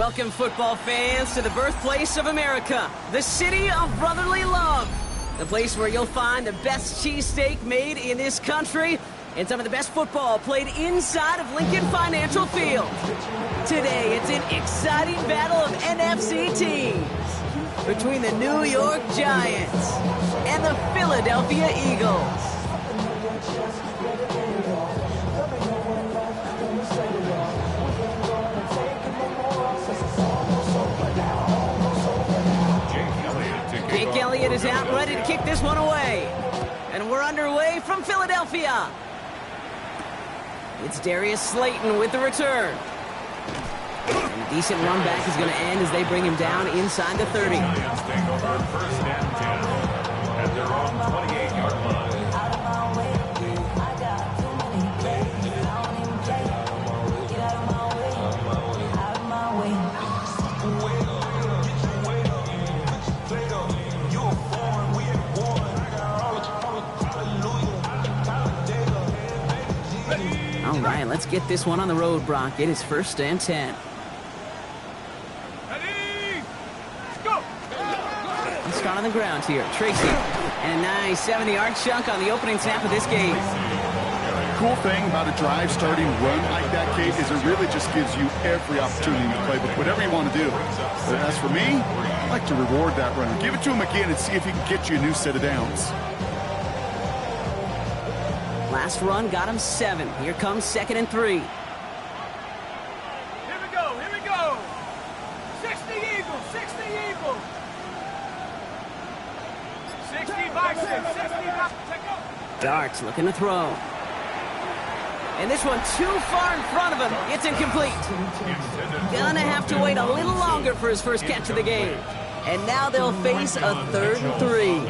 Welcome, football fans, to the birthplace of America, the city of brotherly love. The place where you'll find the best cheesesteak made in this country and some of the best football played inside of Lincoln Financial Field. Today, it's an exciting battle of NFC teams between the New York Giants and the Philadelphia Eagles. Jake Elliott is out ready to kick this one away. And we're underway from Philadelphia. It's Darius Slayton with the return. And a decent run back is going to end as they bring him down inside the 30. Giants take over first and 10 at their own 28-yard line. All right, let's get this one on the road, Brock. It is first and 10. Ready? Go! Let's start on the ground here. Tracy. And a nice 70-yard chunk on the opening snap of this game. Cool thing about a drive starting run like that, Kate, is it really just gives you every opportunity to play with whatever you want to do. But as for me, I like to reward that runner. Give it to him again and see if he can get you a new set of downs. Last run got him 7. Here comes 2nd and 3. Here we go, here we go! 60 Eagles, 60 Eagles! 60 by 6, 60 by 6, Darts looking to throw. And this one too far in front of him. It's incomplete. Gonna have to wait a little longer for his first catch of the game. And now they'll face a 3rd and 3.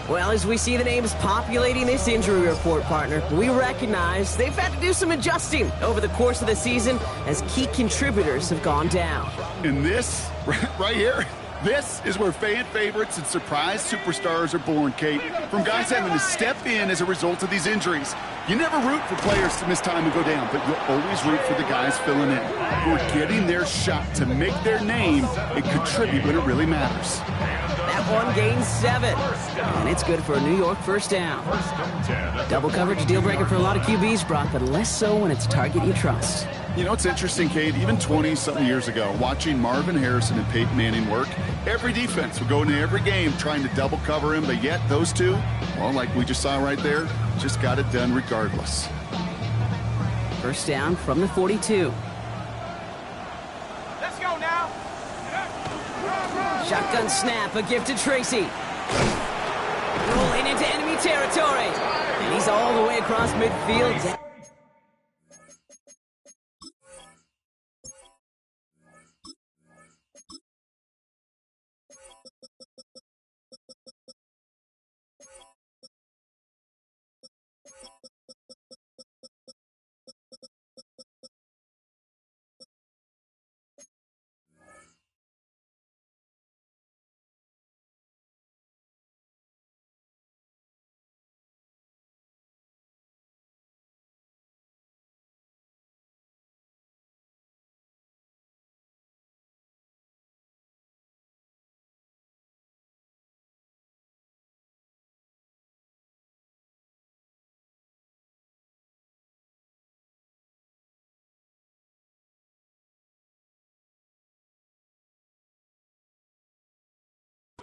Well, as we see the names populating this injury report, partner, we recognize they've had to do some adjusting over the course of the season as key contributors have gone down. And this, right here, this is where fan favorites and surprise superstars are born, Kate. From guys having to step in as a result of these injuries. You never root for players to miss time and go down, but you'll always root for the guys filling in, who are getting their shot to make their name and contribute when it really matters. That one gains 7, and it's good for a New York first down. Double coverage deal breaker for a lot of QBs, Brock, but less so when it's a target you trust. You know, it's interesting, Kate, even 20-something years ago, watching Marvin Harrison and Peyton Manning work, every defense would go into every game trying to double cover him, but yet those two, well, like we just saw right there, just got it done regardless. First down from the 42. let's go now! Shotgun snap, a gift to Tracy. Rolling into enemy territory. And he's all the way across midfield.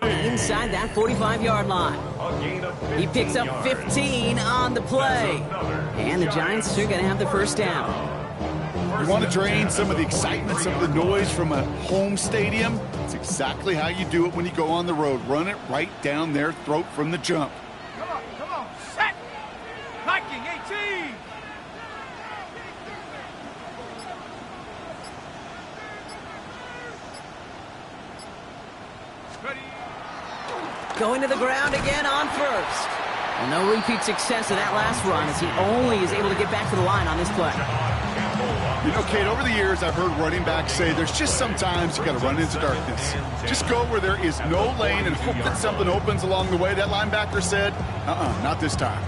Inside that 45-yard line. He picks up 15 on the play. And the Giants are going to have the first down. You want to drain some of the excitement, some of the noise from a home stadium? It's exactly how you do it when you go on the road. Run it right down their throat from the jump. Come on, set! Viking 18! Ready? Going to the ground again on first. Well, no repeat success of that last run as he only is able to get back to the line on this play. You know, Kate, over the years, I've heard running backs say there's just sometimes you got to run into darkness. Just go where there is no lane and hope that something opens along the way. That linebacker said, not this time.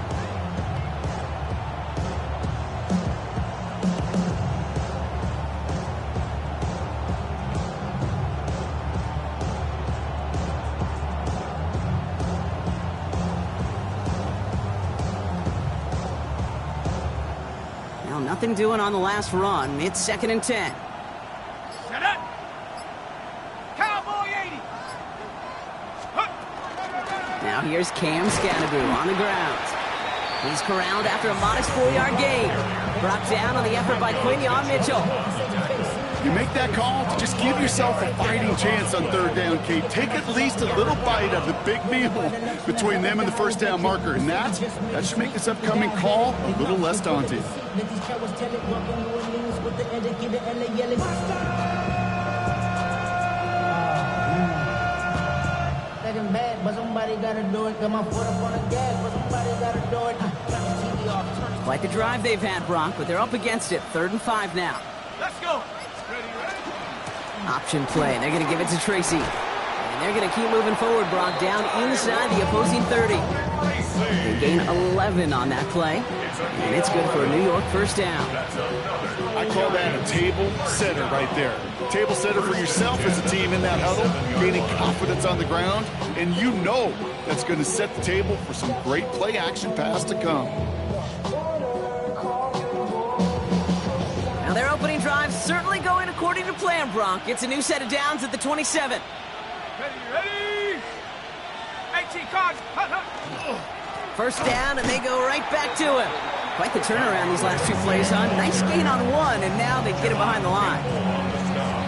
Nothing doing on the last run. It's 2nd and 10. Set up. Cowboy 80. Now here's Cam Scanaboo on the ground. He's corralled after a modest 4-yard gain. Brought down on the effort by Quinion Mitchell. You make that call to just give yourself a fighting chance on 3rd down, Kate. Take at least a little bite of the big meal between them and the 1st down marker. And that should make this upcoming call a little less daunting. Bad, but somebody gotta do it. Got my foot up on the gas, but somebody gotta do it. Quite the drive they've had, Brock, but they're up against it. 3rd and 5 now. Let's go. Ready. Option play. They're going to give it to Tracy. And they're going to keep moving forward, Brock, down inside the opposing 30. They gain 11 on that play. And it's good for a New York 1st down. I call that a table setter right there. Table setter for yourself as a team in that huddle, gaining confidence on the ground, and you know that's going to set the table for some great play action pass to come. Now their opening drive certainly going according to plan, Brock. It's a new set of downs at the 27. Ready. 18 cards. 1st down, and they go right back to him. Quite the turnaround these last 2 plays, huh? Nice gain on 1, and now they get him behind the line.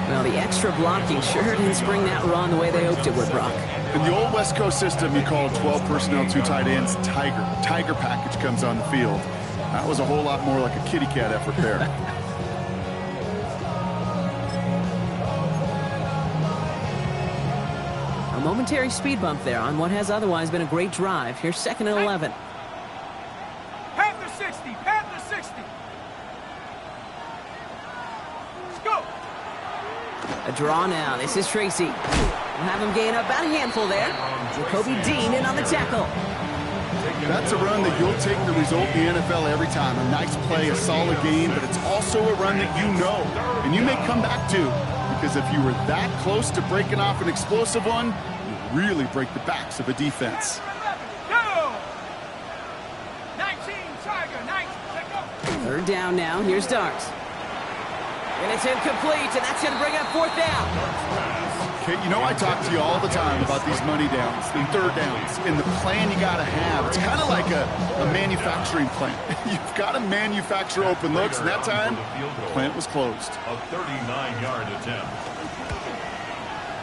Well, the extra blocking sure didn't spring that run the way they hoped it would, Brock. In the old West Coast system, you call 12 personnel, 2 tight ends, Tiger. Tiger package comes on the field. That was a whole lot more like a kitty cat effort there. A momentary speed bump there on what has otherwise been a great drive. Here's 2nd and 11. Panther 60. Panther 60. Let's go. A draw now. This is Tracy. We'll have him gain about a handful there. Jacoby Dean in on the tackle. That's a run that you'll take the result in the NFL every time. A nice play, a solid game, but it's also a run that you know, and you may come back to, because if you were that close to breaking off an explosive one, you really break the backs of a defense. Go. 19 Tiger. 19. Let go. 3rd down now. Here's Darks. And it's incomplete, and that's going to bring up 4th down. Okay, you know I talk to you all the time about these money downs and 3rd downs and the plan you got to have. It's kind of like a manufacturing plant. You've got to manufacture open looks, and that time, the plant was closed. A 39-yard attempt.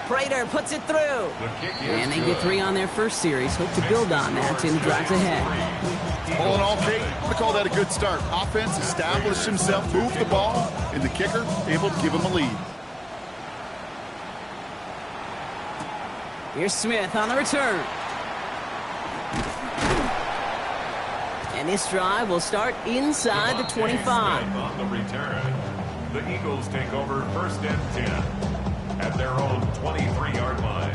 Prater puts it through. The kick is And they get 3 on their first series. Hope to build on that in the drives ahead. All in all, Kate, I call that a good start. Offense established himself, moved the ball, and the kicker able to give him a lead. Here's Smith on the return. And this drive will start inside the 25. On the return, the Eagles take over 1st and 10 at their own 23-yard line.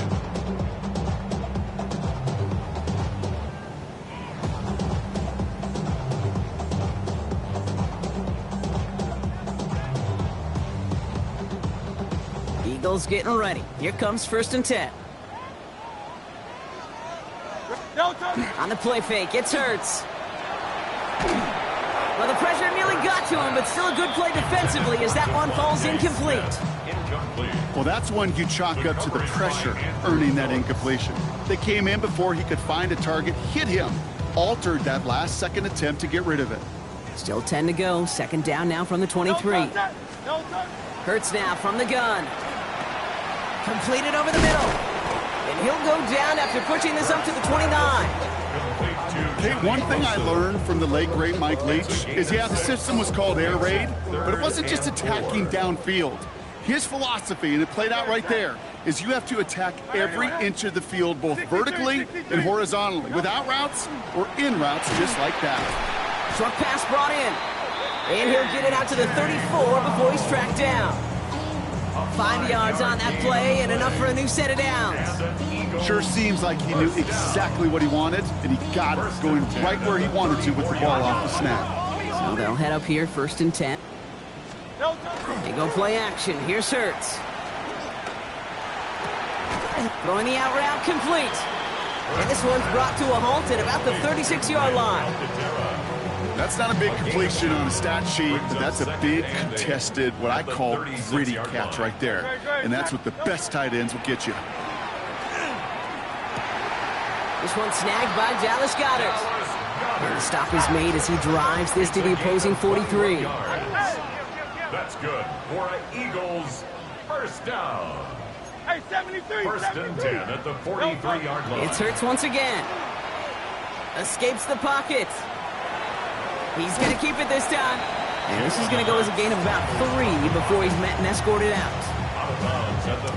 Eagles getting ready. Here comes 1st and 10. On the play fake, it's Hurts. Well, the pressure nearly got to him, but still a good play defensively as that one falls incomplete. Well, that's one you chalk up to the pressure earning that incompletion. They came in before he could find a target, hit him, altered that last-second attempt to get rid of it. Still 10 to go. 2nd down now from the 23. Hurts now from the gun. Completed over the middle. And he'll go down after pushing this up to the 29. Hey, one thing I learned from the late, great Mike Leach is, yeah, the system was called air raid, but it wasn't just attacking downfield. His philosophy, and it played out right there, is you have to attack every inch of the field, both vertically and horizontally, without routes or in routes just like that. Short pass brought in. And he'll get it out to the 34 before he's tracked down. 5 yards on that play and enough for a new set of downs. Sure seems like he knew exactly what he wanted, and he got it, going right where he wanted to with the ball off the snap. So they'll head up here, 1st and 10. They go play action. Here's Hurts. Throwing the out route complete. And this one's brought to a halt at about the 36-yard line. That's not a big completion on a stat sheet, but that's a big contested, what I call gritty catch right there. And that's what the best tight ends will get you. This one snagged by Dallas Goedert. And the stop is made as he drives this to the opposing 43. That's good for an Eagles first down. Hey, 73. First and 10 at the 43-yard line. It's Hurts once again. Escapes the pocket. He's going to keep it this time. And this is going to go as a gain of about 3 before he's met and escorted out.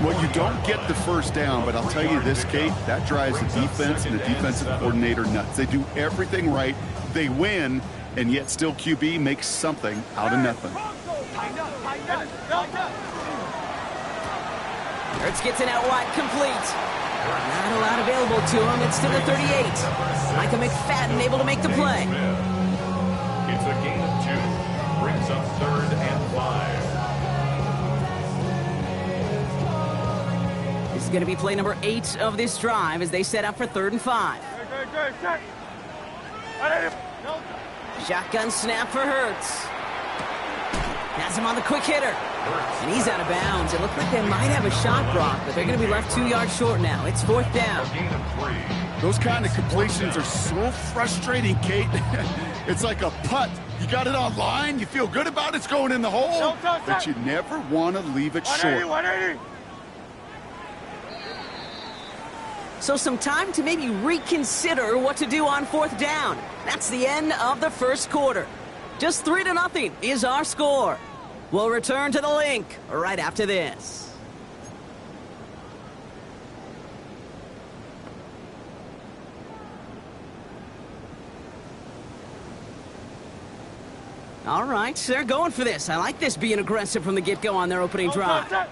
Well, you don't get the first down, but I'll tell you this, Kate, that drives the defense and the defensive coordinator nuts. They do everything right. They win, and yet still QB makes something out of nothing. Hurts gets it out wide, complete. Not a lot available to him. It's to the 38. Micah McFadden able to make the play. It's a gain of 2. Brings up 3rd and 5. This is going to be play number 8 of this drive as they set up for 3rd and 5. Shotgun snap for Hurts. Has him on the quick hitter. And he's out of bounds. It looked like they might have a shot, Brock, but they're going to be left 2 yards short now. It's 4th down. Those kind of completions are so frustrating, Kate. It's like a putt. You got it on line, you feel good about it's going in the hole, but you never want to leave it short. 180. So some time to maybe reconsider what to do on 4th down. That's the end of the first quarter. Just 3-0 is our score. We'll return to the link right after this. All right, they're going for this. I like this being aggressive from the get-go on their opening drive. 4th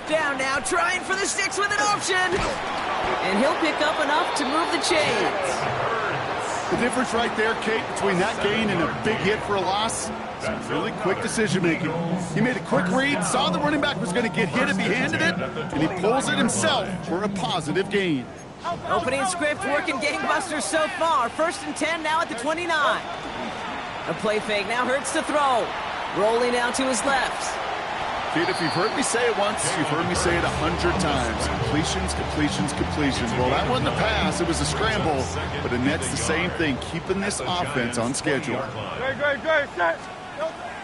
down now, trying for the sticks with an option. And he'll pick up enough to move the chains. The difference right there, Kate, between that gain and a big hit for a loss, some really quick decision-making. He made a quick read, saw the running back was going to get hit if he handed it, and he pulls it himself for a positive gain. Opening script working gangbusters so far. 1st and 10 now at the 29. A play fake, now Hurts to throw. Rolling out to his left. Kate, if you've heard me say it once, you've heard me say it 100 times. Completions, completions, completions. Well, that wasn't a pass, it was a scramble, but it nets the same thing, keeping this offense on schedule. Great.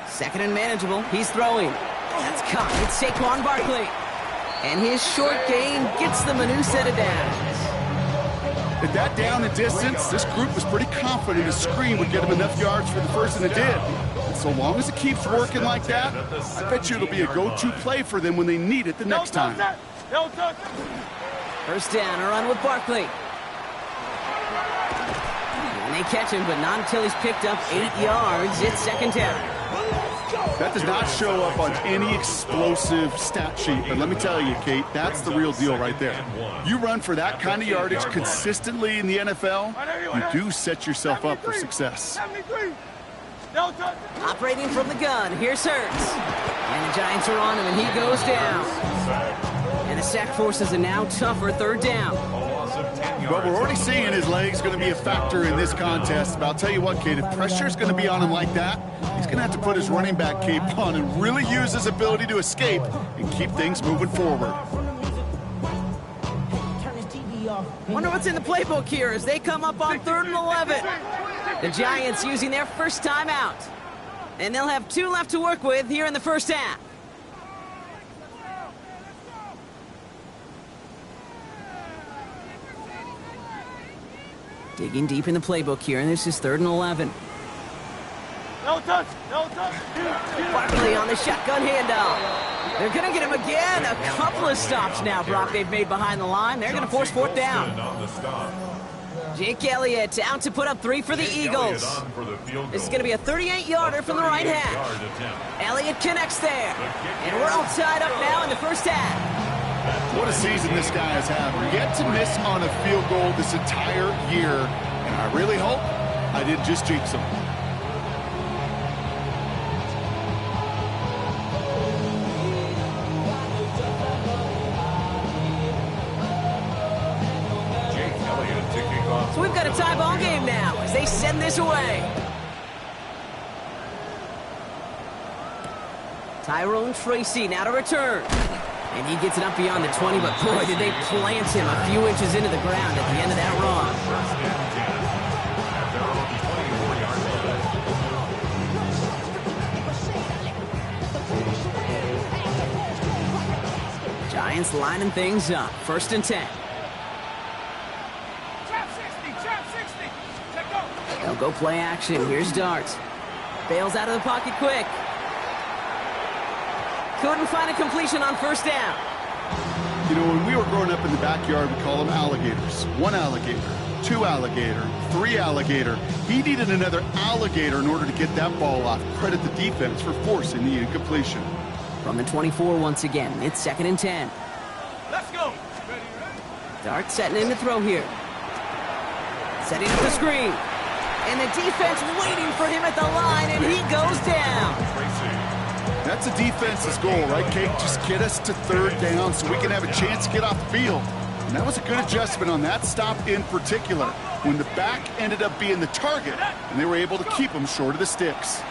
2nd and manageable, he's throwing. That's caught, it's Saquon Barkley. And his short gain gets them a new set of downs. At that down and distance, this group was pretty confident a screen would get him enough yards for the first, and it did. And so long as it keeps working like that, I bet you it'll be a go-to play for them when they need it the next time. 1st down, a run with Barkley. And they catch him, but not until he's picked up 8 yards. It's 2nd down. That does not show up on any explosive stat sheet, but let me tell you, Kate, that's the real deal right there. You run for that kind of yardage consistently in the NFL, you do set yourself up for success. Operating from the gun, here's Hurts. And the Giants are on him, and he goes down. And the sack forces a now tougher 3rd down. Well, we're already seeing his legs going to be a factor in this contest. But I'll tell you what, Kate, if pressure's going to be on him like that, he's going to have to put his running back cape on and really use his ability to escape and keep things moving forward. Wonder what's in the playbook here as they come up on 3rd and 11. The Giants using their first timeout. And they'll have 2 left to work with here in the first half. Digging deep in the playbook here, and this is 3rd and 11. No touch. Barkley on the shotgun handoff. They're going to get him again. A couple of stops now, Brock, they've made behind the line. They're going to force 4th down. Jake Elliott out to put up 3 for the Eagles. This is going to be a 38-yarder from the right hash. Elliott connects there. And we're all tied up now in the first half. What a season this guy has had. Yet to miss on a field goal this entire year. And I really hope I didn't just jinx him. got a tie ball game now as they send this away. Tyrone Tracy now to return. And he gets it up beyond the 20, but boy, did they plant him a few inches into the ground at the end of that run. First and 10 at their own 24-yard line. Giants lining things up. First and 10. Trap 60. Check go. They'll go play action. Here's Dart. Bails out of the pocket quick. Couldn't find a completion on first down. You know, when we were growing up in the backyard, we call them alligators. 1 alligator, 2 alligator, 3 alligator. He needed another alligator in order to get that ball off. Credit the defense for forcing the incompletion. From the 24 once again. It's second and 10. Let's go. Dart setting in to throw here. Setting up the screen. And the defense waiting for him at the line, and he goes down. Tracy. That's a defense's goal, right, Kate? Just get us to third down so we can have a chance to get off the field. And that was a good adjustment on that stop in particular, when the back ended up being the target, and they were able to keep him short of the sticks.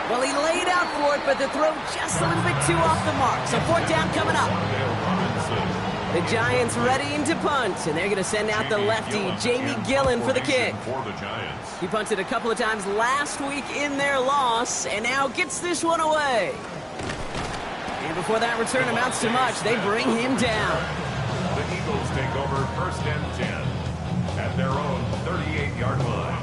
Well, he laid out for it, but the throw just a little bit too off the mark. So fourth down coming up. Dale Robinson. The Giants readying to punt, and they're going to send out the lefty, Jamie Gillen, for the kick. For the Giants. He punted a couple of times last week in their loss, and now gets this one away. And before that return amounts to much, they bring him down. The Eagles take over first and 10 at their own 38-yard line.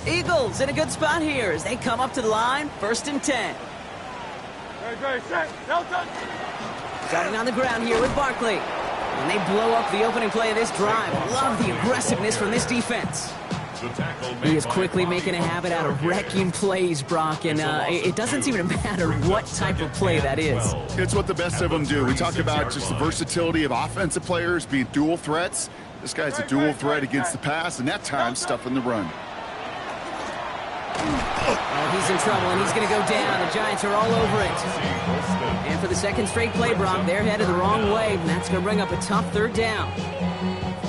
Eagles in a good spot here as they come up to the line, first and 10. Great. Set. No touch. Starting on the ground here with Barkley. And they blow up the opening play of this drive. Love the aggressiveness from this defense. The tackle He made is by quickly Bobby making a habit out of Wagner. wrecking plays, Brock, and it doesn't seem to matter what type of play that is. It's what the best of them do. We talked about just the versatility of offensive players being dual threats. This guy's a dual threat against the pass, and that time stuffing the run. Oh, he's in trouble, and he's going to go down. The Giants are all over it. And for the second straight play, Brock, they're headed the wrong way, and that's going to bring up a tough third down.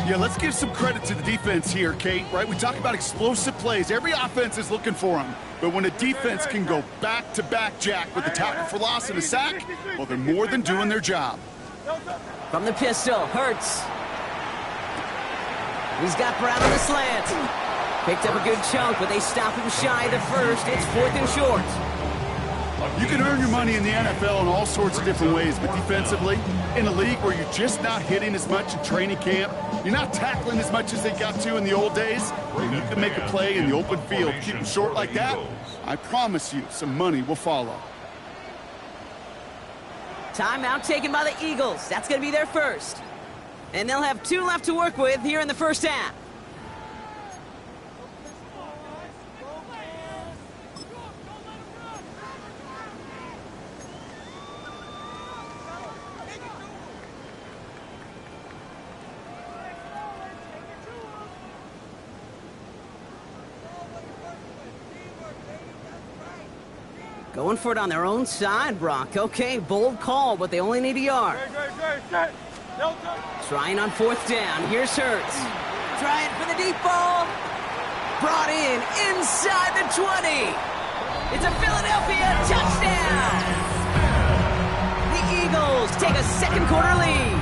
Yeah, let's give some credit to the defense here, Kate, right? We talk about explosive plays. Every offense is looking for them. But when a defense can go back-to-back, Jack, with a tackle for loss and a sack, well, they're more than doing their job. From the pistol, Hurts. He's got Brown on the slant. Picked up a good chunk, but they stop him shy of the first. It's fourth and short. You can earn your money in the NFL in all sorts of different ways, but defensively, in a league where you're just not hitting as much in training camp, you're not tackling as much as they got to in the old days, and you can make a play in the open field, keep them short like that, I promise you some money will follow. Timeout taken by the Eagles. That's going to be their first. And they'll have 2 left to work with here in the first half. Going for it on their own side, Brock. Okay, bold call, but they only need a yard. Great. Set. No touch. Trying on fourth down. Here's Hurts. Trying for the deep ball. Brought in inside the 20. It's a Philadelphia touchdown. The Eagles take a second quarter lead.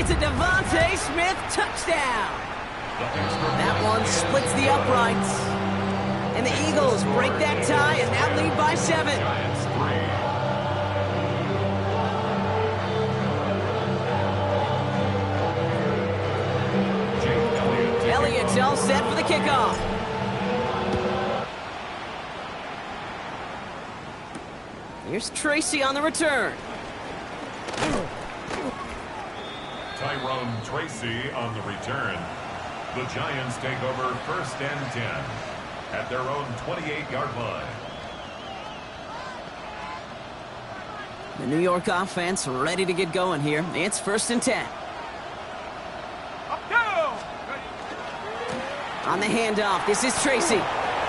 It's a Devontae Smith touchdown. That one splits the uprights. And the Eagles break that tie and now lead by 7. Giants 3. Elliott's all set for the kickoff. Here's Tracy on the return. Tyrone Tracy on the return. The Giants take over first and 10 at their own 28-yard line. The New York offense ready to get going here. It's first and 10. Up down. On the handoff, this is Tracy.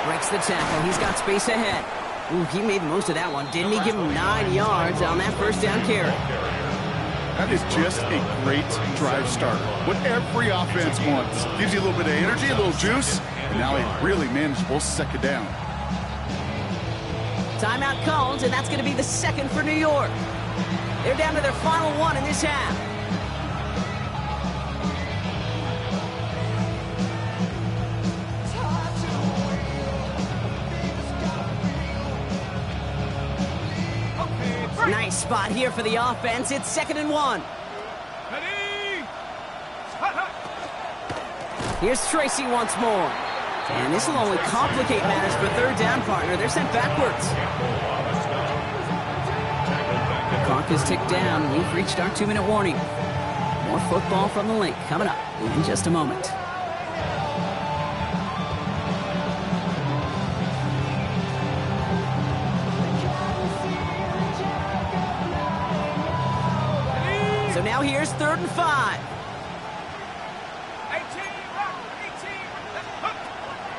Breaks the tackle. He's got space ahead. Ooh, he made most of that one. Didn't he give him 9 yards on that first down carry? That is just a great drive starter. What every offense wants. Gives you a little bit of energy, a little juice, and now a really manageable second down. Timeout called, and that's going to be the second for New York. They're down to their final one in this half. Nice spot here for the offense. It's 2nd and 1. Ready? Here's Tracy once more. And this will only complicate matters for third down, partner. They're sent backwards. Clock is ticked down. We've reached our 2-minute warning. More football from the link coming up in just a moment. So now here's 3rd and 5. 18.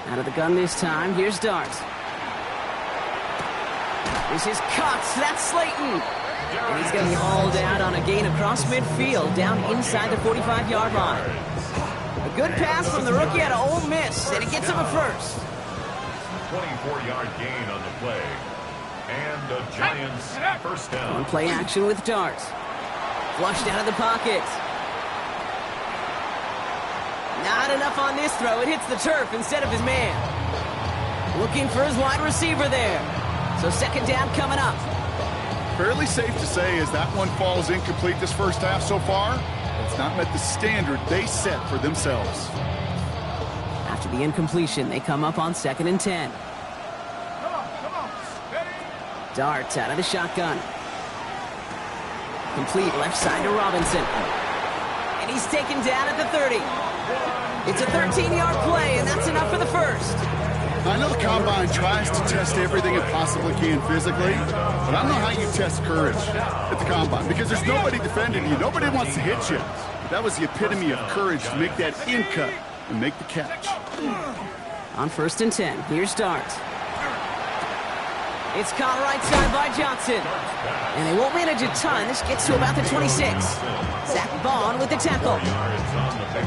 Out of the gun this time. Here's Dart. This is Cox. That's Slayton. And he's going to be hauled out on a gain across midfield, down inside the 45-yard line. A good pass from the rookie out of Ole Miss, and it gets him a first. 24-yard gain on the play. And the Giants first down. On play action with Dart. Flushed out of the pocket. Not enough on this throw. It hits the turf instead of his man. Looking for his wide receiver there. So 2nd down coming up. Fairly safe to say as that one falls incomplete this first half so far, it's not met the standard they set for themselves. After the incompletion, they come up on 2nd and 10. Come on. Ready? Dart out of the shotgun. Complete left side to Robinson. And he's taken down at the 30. It's a 13-yard play, and that's enough for the first. I know the Combine tries to test everything it possibly can physically, but I don't know how you test courage at the Combine because there's nobody defending you. Nobody wants to hit you. That was the epitome of courage to make that in cut and make the catch. On 1st and 10, here's Dart. It's caught right side by Johnson. And they won't manage a ton. This gets to about the 26. Zach Bond with the tackle.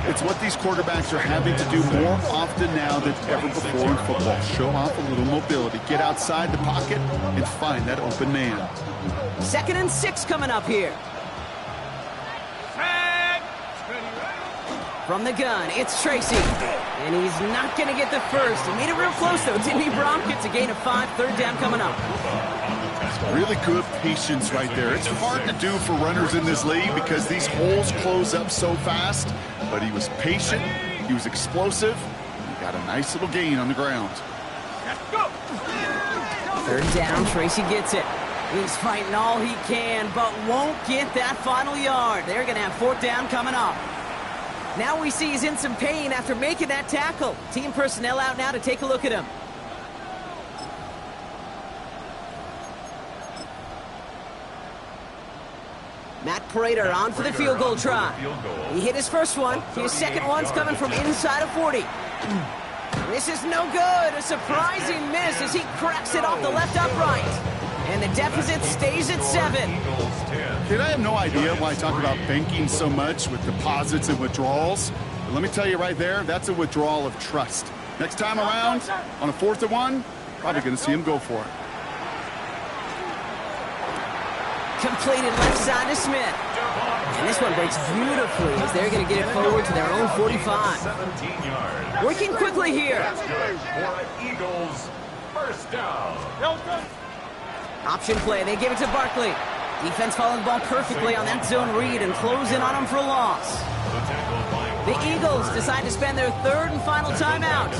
It's what these quarterbacks are having to do more often now than ever before in football. Show off a little mobility. Get outside the pocket and find that open man. 2nd and 6 coming up here. Set. Ready. From the gun, it's Tracy. And he's not going to get the first. He made it real close, though. Timmy Brom gets a gain of 5. 3rd down coming up. Really good patience right there. It's hard to do for runners in this league because these holes close up so fast. But he was patient, he was explosive, and he got a nice little gain on the ground. Let's go. 3rd down, Tracy gets it. He's fighting all he can, but won't get that final yard. They're going to have 4th down coming up. Now we see he's in some pain after making that tackle. Team personnel out now to take a look at him. Matt Prater on for the field goal try. He hit his first one. His second one's coming from inside of 40. This is no good. A surprising miss as he cracks it off the left upright. And the deficit stays at 7. Kid, I have no idea why I talk about banking so much with deposits and withdrawals. But let me tell you right there, that's a withdrawal of trust. Next time around, on a 4th and 1, probably going to see him go for it. Completed left side to Smith. And this one breaks beautifully as they're going to get it forward to their own 45. Working quickly here. Eagles first down. Option play. They give it to Barkley. Defense following the ball perfectly on that zone read and close in on him for a loss. The Eagles decide to spend their 3rd and final timeout.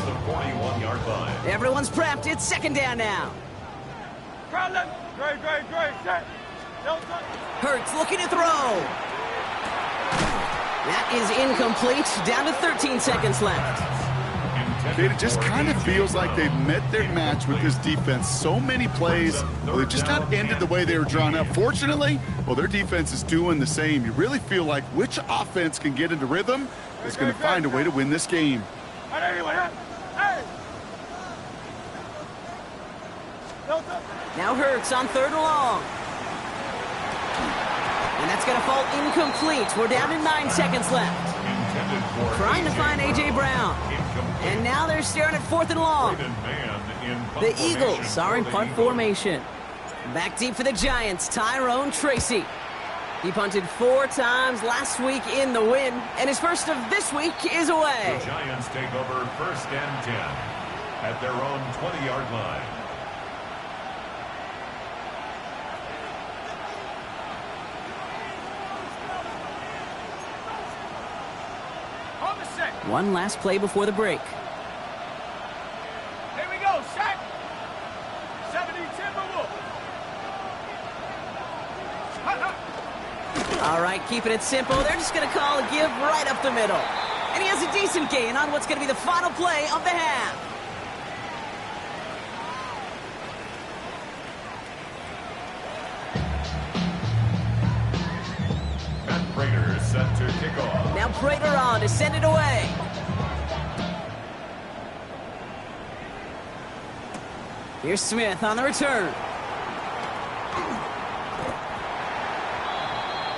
Everyone's prepped. It's 2nd down now. Great. Set. Hurts looking to throw. That is incomplete. Down to 13 seconds left. It just kind of feels like they've met their match with this defense. So many plays, well, they just not ended the way they were drawn up. Fortunately, well, their defense is doing the same. You really feel like which offense can get into rhythm is going to find a way to win this game. Now Hurts on 3rd and long. And That's going to fall incomplete. We're down to 9 seconds left. Intended for Trying to find A.J. Brown. Incomplete. And now they're staring at 4th and long. Braden Mann in punt The formation Eagles are in for the punt Eagles. formation. Back deep for the Giants, Tyrone Tracy. He punted 4 times last week in the win, and his first of this week is The away. Giants take over 1st and 10 at their own 20-yard line. On the set. One last play before the break. Here we go, set. 70 Timberwolves. All right, keeping it simple. They're just going to call a give right up the middle. And he has a decent gain on what's going to be the final play of the half. Matt Prater set to kick off. Now Prater on to send it away. Here's Smith on the return.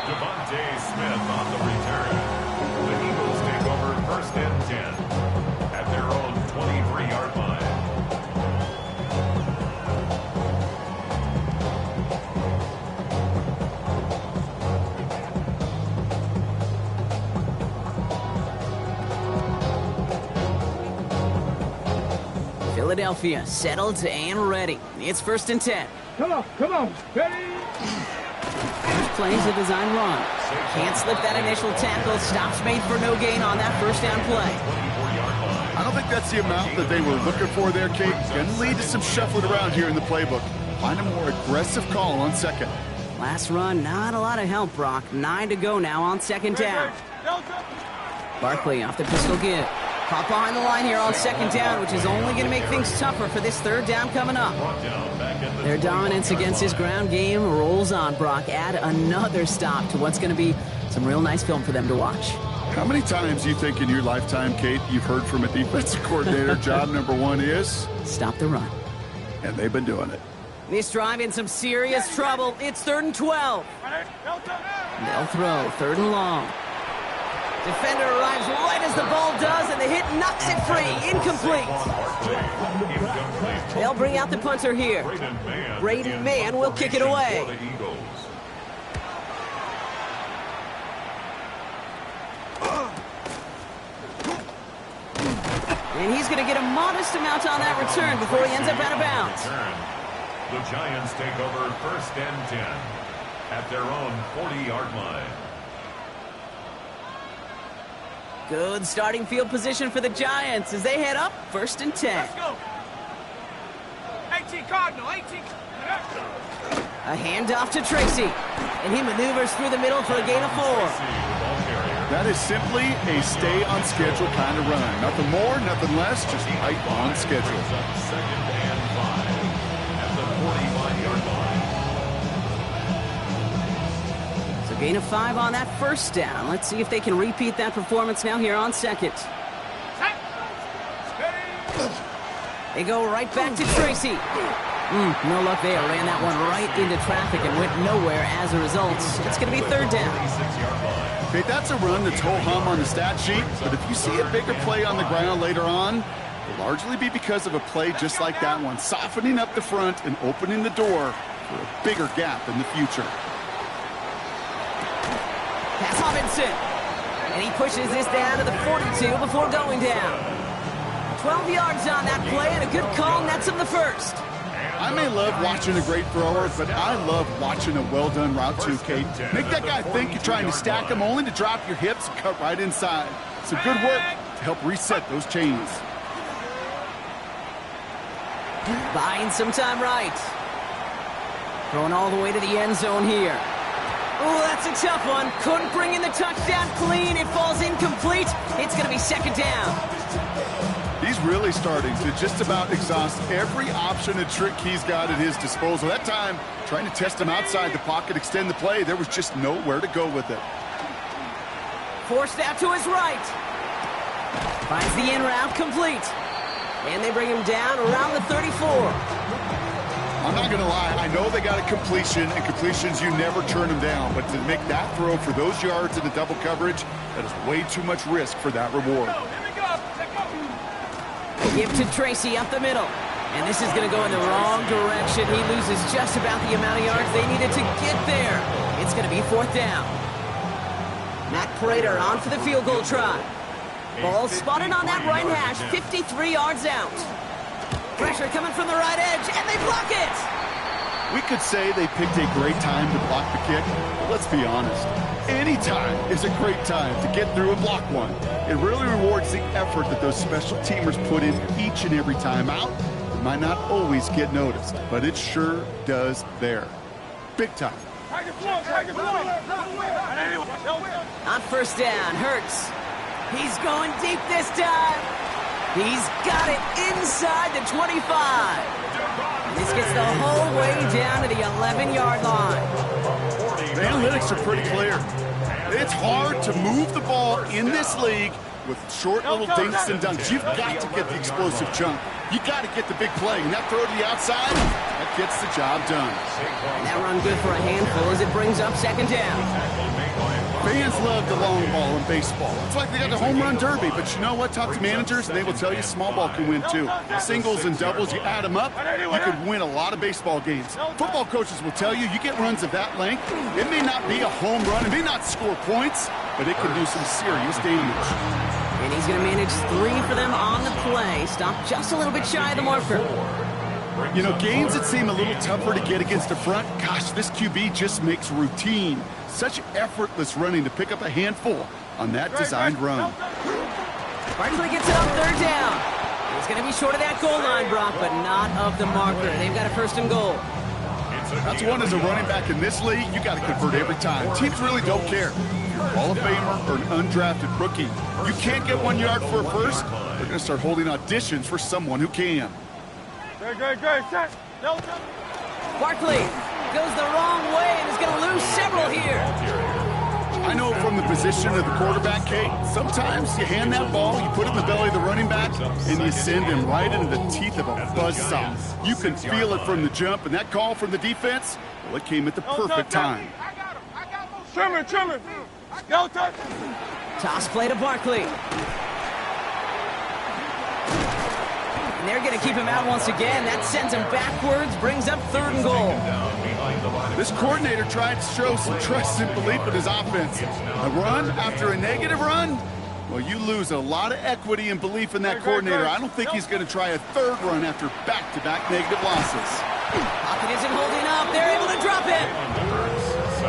Devontae Smith on the return. The Eagles take over 1st and 10 at their own 23-yard line. Philadelphia settled and ready. It's 1st and 10. Come on, ready? First play is a design run. Can't slip that initial tackle. Stops made for no gain on that first down play. 24-yard line. I don't think that's the amount that they were looking for there, Kate. Going to lead to some shuffling around here in the playbook. Find a more aggressive call on 2nd. Last run, not a lot of help, Brock. 9 to go now on 2nd down. Delta. Barkley off the pistol give. Caught behind the line here on 2nd down, which is only going to make things tougher for this 3rd down coming up. Brought down back at the Their dominance 21-yard against his line. ground game rolls on, Brock. Add another stop to what's going to be some real nice film for them to watch. How many times do you think in your lifetime, Kate, you've heard from a defensive coordinator, job number 1 is? Stop the run. And they've been doing it. This drive in some serious trouble. It's 3rd and 12. Ready? Delta. They'll throw 3rd and long. Defender arrives right as the ball does, and the hit knocks it free. Incomplete. Barkley, incomplete. They'll bring out the punter here. Braden Mann will kick it away. For the Eagles. And he's going to get a modest amount on that return before he ends up out of bounds. The Giants take over 1st and 10 at their own 40-yard line. Good starting field position for the Giants as they head up 1st and 10. Let's go. 18 Cardinal, 18. A handoff to Tracy. And he maneuvers through the middle for a gain of 4. Tracy, the ball carrier. That is simply a stay on schedule kind of run. Nothing more, nothing less, just right on schedule. Brings up 2nd and 5 at the 45-yard line. So gain of 5 on that first down. Let's see if they can repeat that performance now here on 2nd. Set. Steady. They go right back to Tracy. No luck there. Ran that one right into traffic and went nowhere as a result. It's going to be 3rd down. 36-yard line. Okay, that's a run that's ho-hum on the stat sheet, but if you see a bigger play on the ground later on, it'll largely be because of a play just like that one, softening up the front and opening the door for a bigger gap in the future. Pass Robinson. And he pushes this down to the 42 before going down. 12 yards on that play, and a good call nets him the first. I may love watching a great thrower, but I love watching a well-done route too, Kate. Make that guy think you're trying to stack him only to drop your hips and cut right inside. Some good work to help reset those chains. Buying some time right. Throwing all the way to the end zone here. Oh, that's a tough one. Couldn't bring in the touchdown clean. It falls incomplete. It's going to be 2nd down. He's really starting to just about exhaust every option and trick he's got at his disposal. That time, trying to test him outside the pocket, extend the play, there was just nowhere to go with it. Forced out to his right. Finds the in route complete. And they bring him down around the 34. I'm not going to lie. I know they got a completion, and completions, you never turn them down. But to make that throw for those yards in the double coverage, that is way too much risk for that reward. Give to Tracy up the middle. And this is going to go in the wrong direction. He loses just about the amount of yards they needed to get there. It's going to be 4th down. Matt Prater on for the field goal try. Ball spotted on that right hash, 53 yards out. Pressure coming from the right edge, and they block it! We could say they picked a great time to block the kick, but let's be honest. Any time is a great time to get through and block one. It really rewards the effort that those special teamers put in each and every time out. It might not always get noticed, but it sure does there. Big time. On 1st down, Hurts. He's going deep this time. He's got it inside the 25. This gets the whole way down to the 11-yard line. The analytics are pretty clear. It's hard to move the ball in this league with short little dinks and dunks. You've got to get the explosive chunk. You got to get the big play. And that throw to the outside, that gets the job done. And that run good for a handful as it brings up 2nd down. Fans love the long ball in baseball. It's like they got the home run derby, but you know what? Talk to managers, and they will tell you small ball can win too. Singles and doubles, you add them up, you could win a lot of baseball games. Football coaches will tell you, you get runs of that length, it may not be a home run, it may not score points, but it can do some serious damage. And he's going to manage 3 for them on the play. Stop just a little bit shy of the marker. You know, games that seem a little tougher to get against the front, gosh, this QB just makes routine. Such effortless running to pick up a handful on that designed run. Barkley gets it on 3rd down. He's going to be short of that goal line, Brock, but not of the marker. They've got a 1st and goal. That's one as a running back in this league, you got to convert every time. Teams really don't care. If you're a Hall of Famer or an undrafted rookie, you can't get 1 yard for a first, they're going to start holding auditions for someone who can. Great. Barkley goes the wrong way and is going to lose several here. I know from the position of the quarterback, Kate, sometimes you hand that ball, you put it in the belly of the running back, and you send him right into the teeth of a buzzsaw. You can feel it from the jump, and that call from the defense, well, it came at the perfect time. Trimmer. Toss play to Barkley. And they're going to keep him out once again. That sends him backwards, brings up 3rd and goal. This coordinator tried to show some trust and belief in his offense. A run after a negative run? Well, you lose a lot of equity and belief in that coordinator. I don't think he's going to try a 3rd run after back-to-back negative losses. Pocket isn't holding up. They're able to drop him.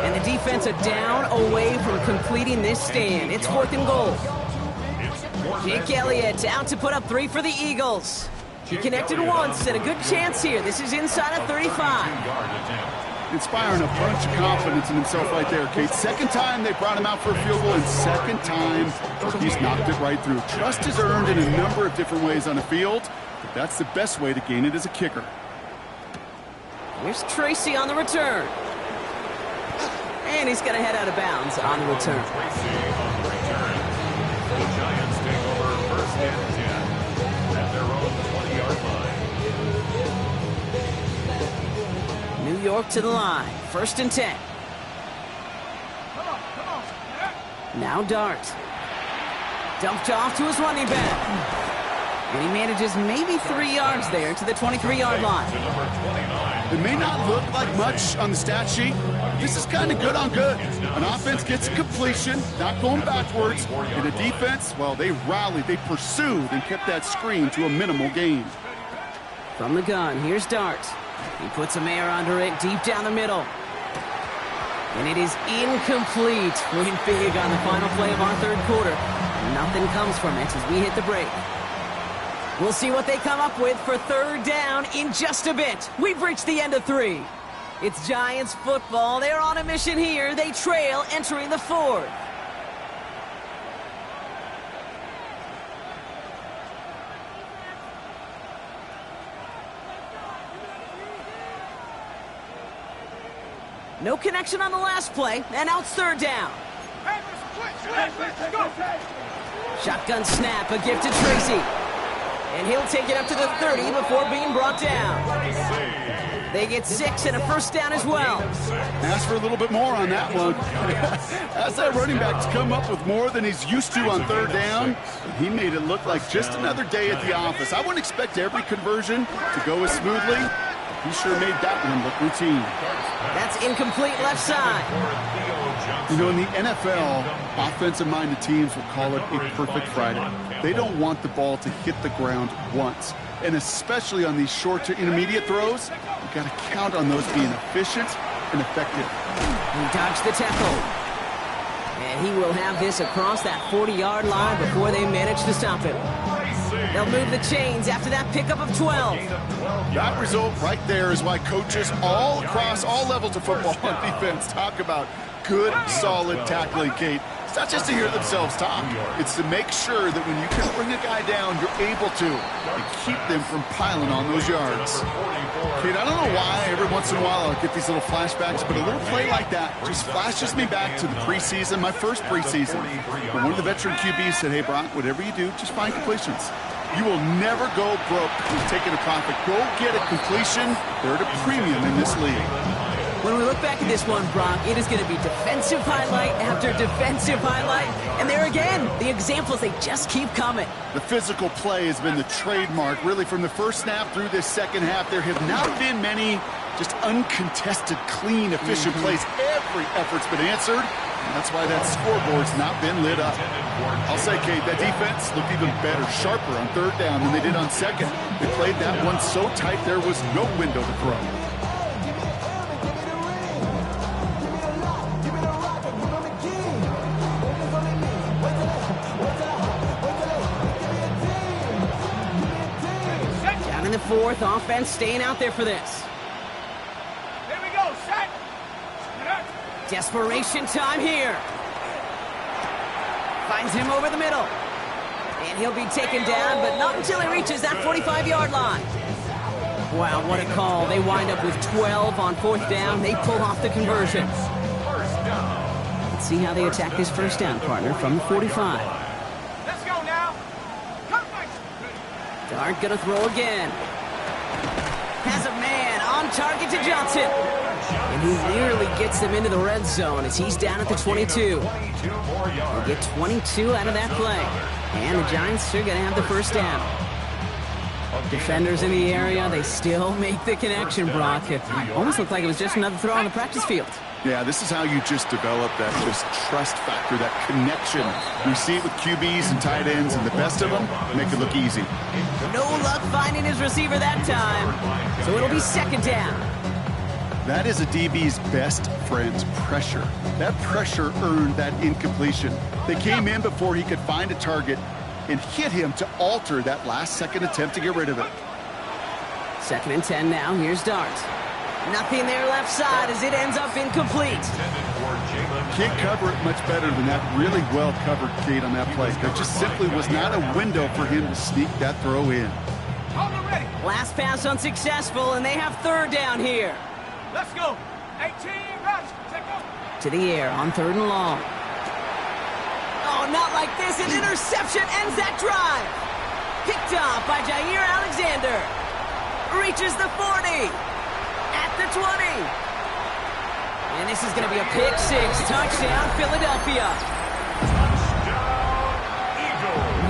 And the defense are down away from completing this stand. It's 4th and goal. Jake Elliott out to put up 3 for the Eagles. He connected once and a good chance here. This is inside of 35. Inspiring a bunch of confidence in himself right there, Kate. 2nd time they brought him out for a field goal, and 2nd time he's knocked it right through. Trust is earned in a number of different ways on the field, but that's the best way to gain it as a kicker. Here's Tracy on the return. And he's going to head out of bounds on the return. The Giants take over 1st and 10 at their own 20-yard line. New York to the line. 1st and 10. Now Dart. Dumped off to his running back. And he manages maybe 3 yards there to the 23-yard line. It may not look like much on the stat sheet. This is kind of good on good. An offense gets a completion, not going backwards. And a defense, well, they rallied, they pursued, and kept that screen to a minimal gain. From the gun, here's Dart. He puts a Mayer under it, deep down the middle. And it is incomplete. Win big on the final play of our 3rd quarter. Nothing comes from it as we hit the break. We'll see what they come up with for 3rd down in just a bit. We've reached the end of 3. It's Giants football. They're on a mission here. They trail entering the 4th. No connection on the last play, and now it's 3rd down. Shotgun snap, a gift to Tracy. And he'll take it up to the 30 before being brought down. They get 6 and a first down as well. Ask for a little bit more on that one. As that running back's come up with more than he's used to on third down, he made it look like just another day at the office. I wouldn't expect every conversion to go as smoothly. He sure made that one look routine. That's incomplete left side. You know, in the NFL, offensive-minded teams will call it a perfect Friday. They don't want the ball to hit the ground once. And especially on these short to intermediate throws, you've got to count on those being efficient and effective. He dodged the tackle. And he will have this across that 40-yard line before they manage to stop him. They'll move the chains after that pickup of 12. That result right there is why coaches all across all levels of football and defense talk about good, solid tackling, Kate. It's not just to hear themselves talk. It's to make sure that when you can bring a guy down, you're able to and keep them from piling on those yards. Kate, I don't know why every once in a while I'll get these little flashbacks, but a little play like that just flashes me back to the preseason, my first preseason. When one of the veteran QBs said, hey, Brock, whatever you do, just find completions. You will never go broke taking a profit. Go get a completion. They're at a premium in this league. When we look back at this one, Brock, it is going to be defensive highlight after defensive highlight. And there again, the examples, they just keep coming. The physical play has been the trademark, really, from the first snap through this second half. There have not been many just uncontested, clean, efficient plays. Every effort's been answered. And that's why that scoreboard's not been lit up. I'll say, Kate, that defense looked even better, sharper on third down than they did on second. They played that one so tight there was no window to throw. Down in the fourth, offense staying out there for this. Here we go, set. Desperation time here. Finds him over the middle. And he'll be taken down, but not until he reaches that 45-yard line. Wow, what a call. They wind up with 12 on fourth down. They pull off the conversion. Let's see how they attack this first down, partner, from the 45. Let's go now. Come back. Dart gonna throw again. Has a man on target to Johnson. And he nearly gets them into the red zone as he's down at the 22. They'll get 22 out of that play. And the Giants are going to have the first down. Defenders in the area, they still make the connection, Brock. It almost looked like it was just another throw on the practice field. Yeah, this is how you just develop that just trust factor, that connection. You see it with QBs and tight ends, and the best of them make it look easy. No luck finding his receiver that time. So it'll be second down. That is a DB's best friend's pressure. That pressure earned that incompletion. They came in before he could find a target and hit him to alter that last-second attempt to get rid of it. Second and 10 now. Here's Dart. Nothing there left side as it ends up incomplete. Can't cover it much better than that really well-covered Kate on that play. There just simply was not a window for him to sneak that throw in. Ready. Last pass unsuccessful, and they have third down here. Let's go. 18 rush. Take off. To the air on third and long. Oh, not like this. An interception ends that drive. Picked off by Jair Alexander. Reaches the 40. At the 20. And this is going to be a pick six. Touchdown, Philadelphia.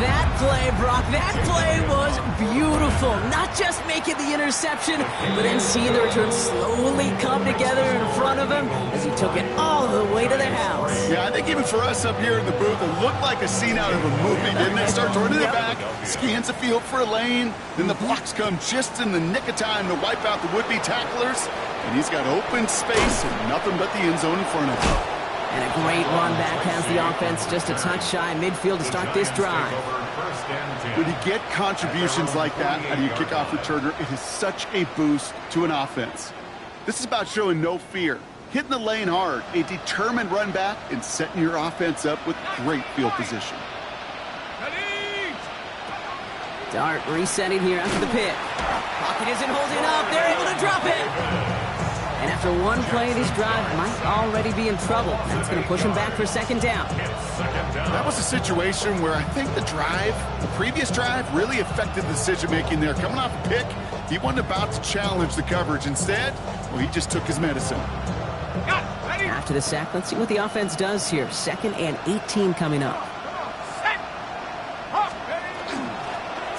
That play, Brock, that play was beautiful. Not just making the interception, but then seeing the return slowly come together in front of him as he took it all the way to the house. Yeah, I think even for us up here in the booth, it looked like a scene out of a movie, didn't it? Starts running it back, scans the field for a lane, then the blocks come just in the nick of time to wipe out the would-be tacklers, and he's got open space and nothing but the end zone in front of him. And a great run back has the offense just a touch shy midfield to start this drive. When you get contributions like that out of your kickoff returner, it is such a boost to an offense. This is about showing no fear, hitting the lane hard, a determined run back, and setting your offense up with great field position. Dart resetting here after the pick. Pocket isn't holding up. They're able to drop it. And after one play, this drive might already be in trouble. That's going to push him back for second down. That was a situation where I think the previous drive, really affected the decision-making there. Coming off a pick, He wasn't about to challenge the coverage. Instead, well, he just took his medicine. After the sack, let's see what the offense does here. 2nd and 18 coming up.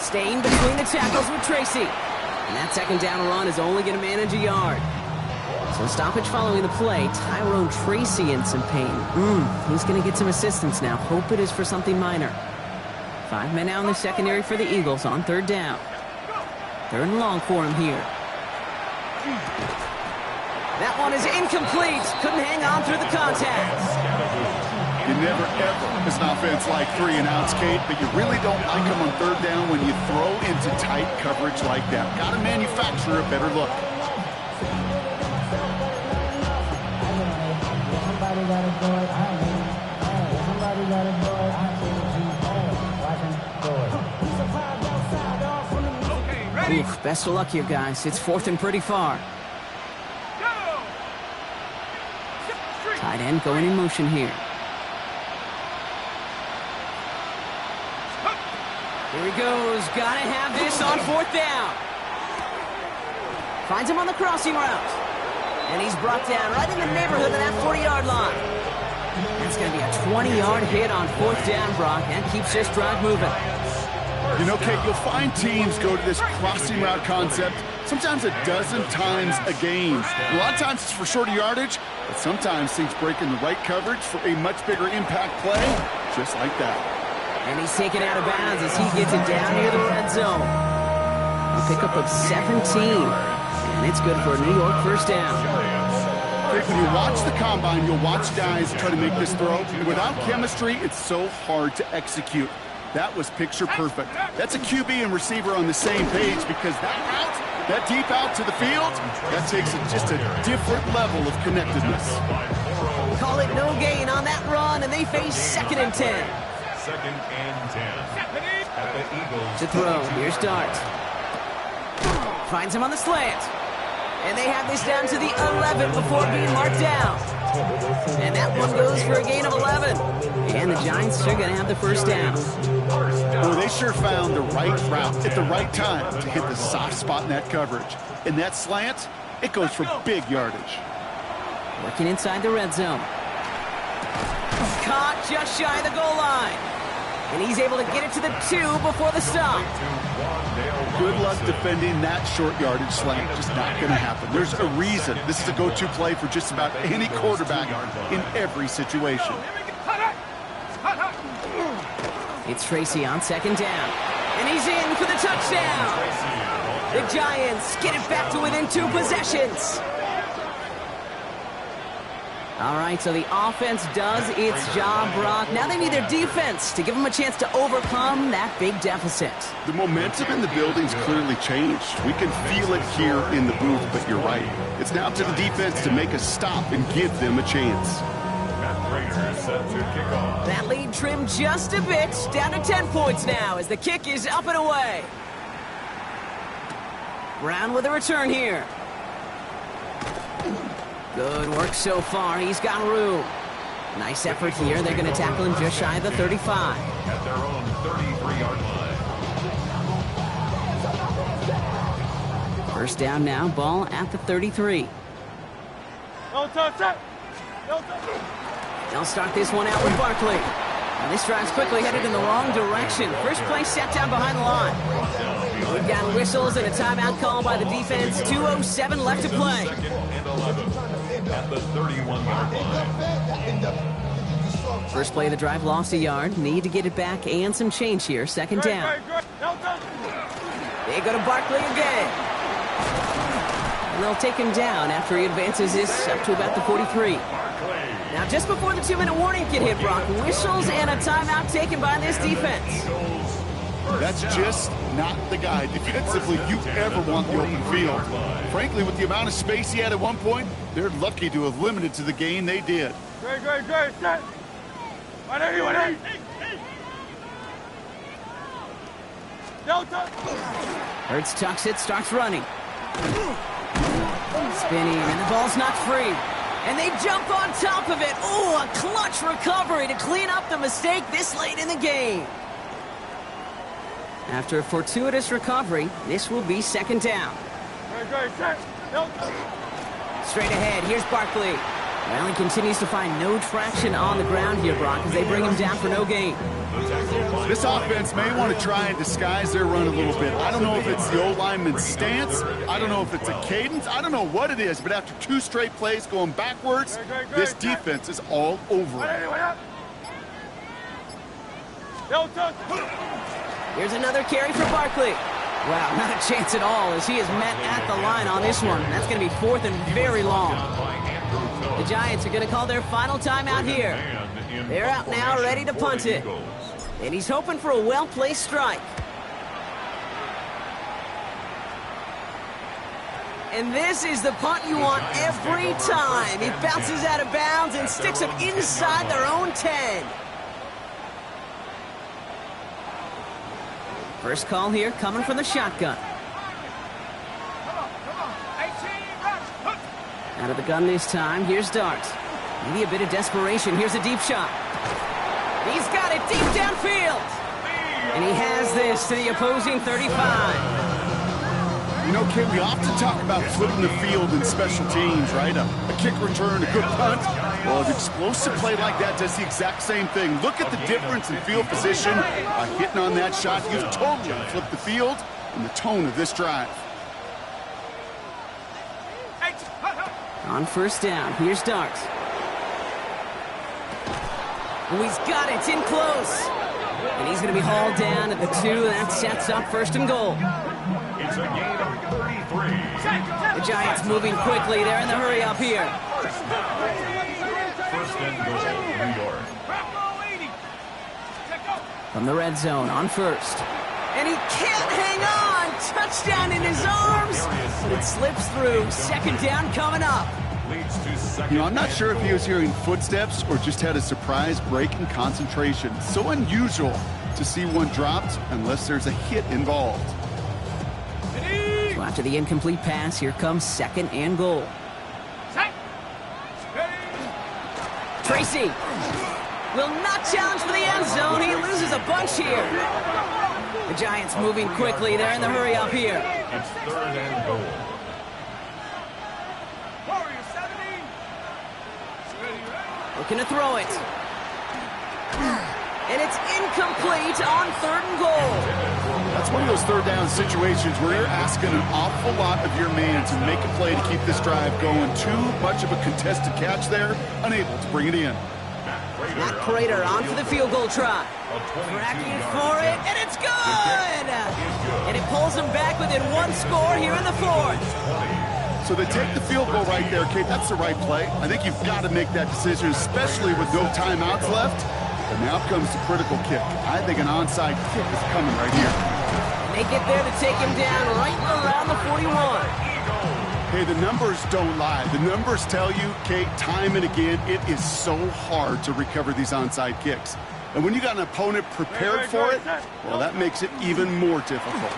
Staying between the tackles with Tracy. And that 2nd down run is only going to manage a yard. So stoppage following the play. Tyrone Tracy in some pain. He's going to get some assistance now. Hope it is for something minor. 5 men out in the secondary for the Eagles on 3rd down. 3rd and long for him here. That one is incomplete. Couldn't hang on through the contact. You never, ever, as an offense, like 3 and outs, Kate, but you really don't like them on 3rd down when you throw into tight coverage like that. Got to manufacture a better look. Somebody got to do it. Somebody got to do it. Oof, best of luck here, guys. It's 4th and pretty far. Tight end going in motion here. Here he goes. Gotta have this on 4th down. Finds him on the crossing route. And he's brought down right in the neighborhood of that 40-yard line. That's going to be a 20-yard hit on 4th down, Brock. That keeps this drive moving. You know, Kate, you'll find teams go to this crossing route concept sometimes a dozen times a game. A lot of times it's for shorter yardage, but sometimes things break in the right coverage for a much bigger impact play, just like that. And he's taken out of bounds as he gets it down near the red zone. A pickup of 17. And it's good for a New York 1st down. Kate, when you watch the combine, you'll watch guys try to make this throw. And without chemistry, it's so hard to execute. That was picture perfect. That's a QB and receiver on the same page because that route, that deep out to the field, that takes just a different level of connectedness. Call it no gain on that run, and they face 2nd and 10. 2nd and 10. At the Eagles. To throw. Here's Dart. Finds him on the slant. And they have this down to the 11 before being marked down. And that one goes for a gain of 11. And the Giants are going to have the 1st down. Well, they sure found the right route at the right time to hit the soft spot in that coverage. And that slant, it goes for big yardage. Working inside the red zone. Caught just shy of the goal line. And he's able to get it to the 2 before the stop. Good luck defending that short yardage slant. Just not going to happen. There's a reason this is a go-to play for just about any quarterback in every situation. It's Tracy on 2nd down. And he's in for the touchdown. The Giants get it back to within 2 possessions. All right, so the offense does its job, Brock. Now they need their defense to give them a chance to overcome that big deficit. The momentum in the building's clearly changed. We can feel it here in the booth, but you're right. It's now to the defense to make a stop and give them a chance. Matt Prater set to kick off. That lead trimmed just a bit, down to 10 points now as the kick is up and away. Brown with a return here. Good work so far. He's got room. Nice effort here. They're going to tackle him just shy of the 35. At their own 33-yard line. 1st down now. Ball at the 33. No touch it. No touch. They'll start this one out with Barkley. Now this drive's quickly headed in the wrong direction. First play set down behind the line. We've got whistles and a timeout call by the defense. 2:07 left to play. 2nd and 11 at the 31-yard line. First play of the drive lost a yard. Need to get it back and some change here. 2nd down. They go to Barkley again. And they'll take him down after he advances this up to about the 43. Now, just before the 2-minute warning can hit, Brock, whistles and a timeout taken by this defense. That's just not the guy defensively you ever want the open field. Frankly, with the amount of space he had at one point, they're lucky to have limited to the gain they did. Great, set. 180. Hurts tucks it, starts running. Spinning, and the ball's not free. And they jump on top of it. Ooh, a clutch recovery to clean up the mistake this late in the game. After a fortuitous recovery, this will be 2nd down. Straight ahead, here's Barkley. Well, he continues to find no traction on the ground here, Brock, as they bring him down for no gain. This offense may want to try and disguise their run a little bit. I don't know if it's the old lineman's stance. I don't know if it's a cadence. I don't know what it is, but after 2 straight plays going backwards, this defense is all over it. Here's another carry for Barkley. Wow, not a chance at all as he is met at the line on this one. That's going to be 4th and very long. The Giants are going to call their final timeout here. They're out now, ready to punt it. And he's hoping for a well-placed strike. And this is the punt you want every time. He bounces out of bounds and sticks them inside their own 10. First call here coming from the shotgun. Out of the gun this time. Here's Darts. Maybe a bit of desperation. Here's a deep shot. He's got it deep downfield. And he has this to the opposing 35. You know, Kim, we often talk about flipping the field in special teams, right? A kick return, a good punt. Well, an explosive play like that does the exact same thing. Look at the difference in field position by hitting on that shot. You've totally flipped the field and the tone of this drive. On first down, here's Darts. Oh, he's got it, it's in close. And he's going to be hauled down at the 2. That sets up 1st and goal. It's a gain of 33. The Giants moving quickly. They're in the hurry up here. 1st and goal, New York. From the red zone on first. And he can't hang on. Touchdown in his arms. But it slips through. 2nd down coming up. Leads to 2nd. You know, I'm not sure if he was hearing footsteps or just had a surprise break in concentration. So unusual to see one dropped unless there's a hit involved. So after the incomplete pass, here comes 2nd and goal. Tracy will not challenge for the end zone. He loses a bunch here. The Giants moving quickly. They're in the hurry up here. It's 3rd and goal. Looking to throw it. And it's incomplete on 3rd and goal. That's one of those 3rd down situations where you're asking an awful lot of your man to make a play to keep this drive going. Too much of a contested catch there, unable to bring it in. Matt Prater on for the field goal try. Tracking for it, and it's good! And it pulls them back within 1 score here in the 4th. So they take the field goal right there, Kate. That's the right play. I think you've got to make that decision, especially with no timeouts left. And now comes the critical kick. I think an onside kick is coming right here. And they get there to take him down right around the 41. Hey, the numbers don't lie. The numbers tell you, Kate, time and again, it is so hard to recover these onside kicks. And when you got an opponent prepared for it, well, that makes it even more difficult.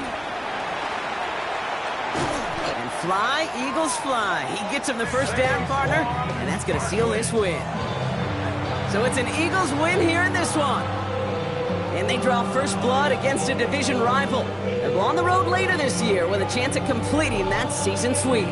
And fly, Eagles fly. He gets him the 1st down, partner, and that's going to seal this win. So it's an Eagles win here in this one. And they draw first blood against a division rival. They'll go on the road later this year with a chance at completing that season sweep.